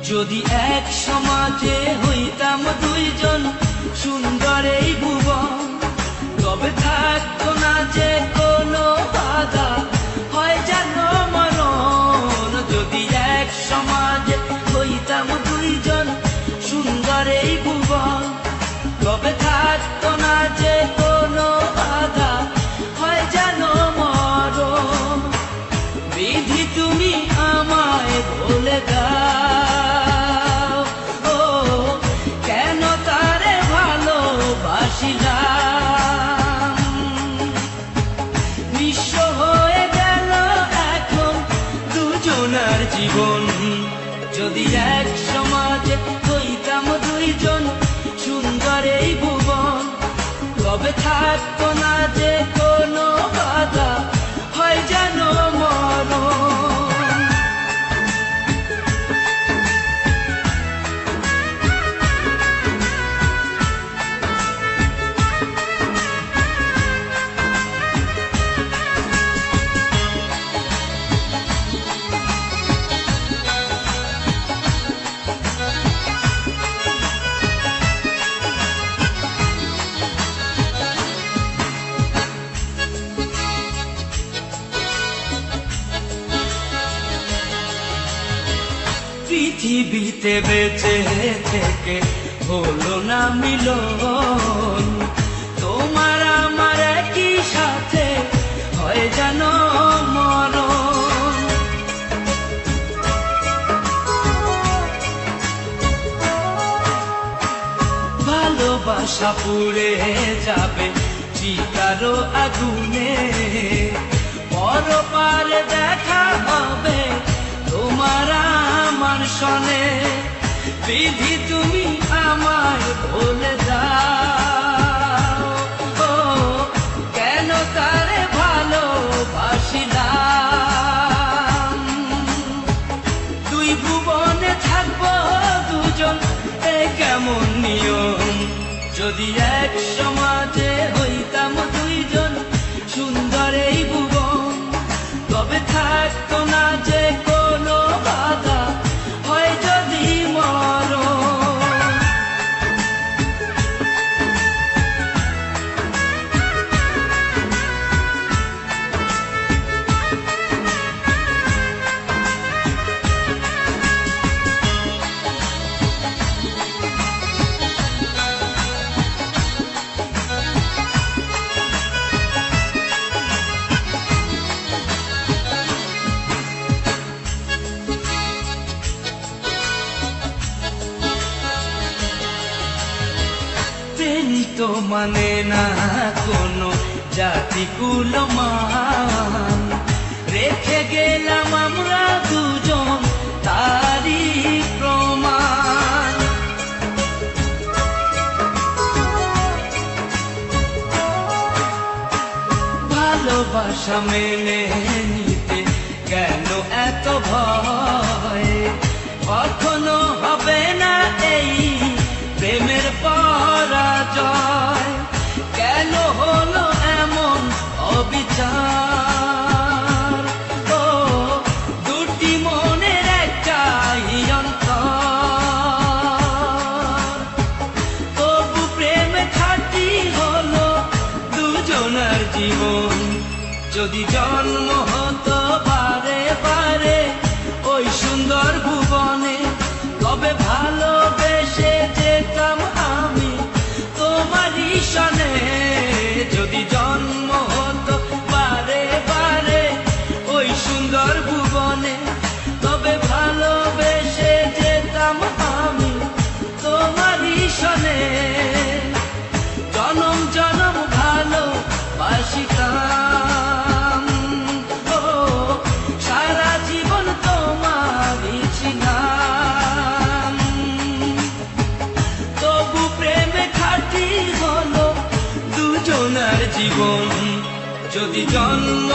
যদি এক সমাজে হইতাম দুইজন সুন্দর এই ভুবন, তবে থাকতো না যে কোনো বাধা, হয় যেন মরণ। যদি এক সমাজে হইতাম দুইজন সুন্দর এই ভুবন, তবে থাকতো না যে কোনো বাধা, হয় যেন মরণ। বিধি তুমি আমায় বলে দাও, ও কেন তারে ভালোবাসিলাম। নিঃস্ব হয়ে গেল এখন দুজনার জীবন। যদি এক সমাজে হইতাম দুইজন সুন্দর এই ভুবন, তবে থাকতো না যে কোনো বাধা, হয় যেন মরণ। পৃথিবীতে বেঁচে থেকে হলো না মিলন, তোমার আমার একই সাথে হয় যেন মরণ। ভালোবাসা পুড়ে যাবে চিতারো আগুনে, পরপারে দেখা হবে তোমার আমার সনে। বিধি তুমি আমায় বলে দাও, ও কেন তারে ভালোবাসিলাম। দুই ভুবনে থাকবো দুজন, এ কেমন নিয়ম। যদি এক সমাজে হইতাম দুইজন সুন্দর এই ভুবন, তবে থাকতো না যে কোনো বাধা, হয় যদি মরণ। তো মানে না কোনো জাতি কুলমান, রেখে গেলাম আমরা দুজন তারই প্রমাণ। ভালোবাসা মেনে নিতে কেন এত ভয়, কখনো হবে না এই প্রেমের পরাজয়। কেন হলো এমন অবিচার, ও দুটি মনের একটাই অন্তর। তবু প্রেমে খাঁটি হলো দুজনার জীবন। যদি জন্ম হতো বারে বারে ওই সুন্দর ভুবনে, তবে ভালোবেসে যেতাম আমি তোমারই সনে। যদি জন্ম হতো বারে বারে ওই সুন্দর ভুবনে, তবে ভালোবেসে যেতাম আমি তোমারই সনে। জনম জনম ভালোবাসিতাম, ও সারা জীবন তোমারই ছিলাম। তবু প্রেমে খাঁটি হলো দুজনার জীবন। যদি জন্ম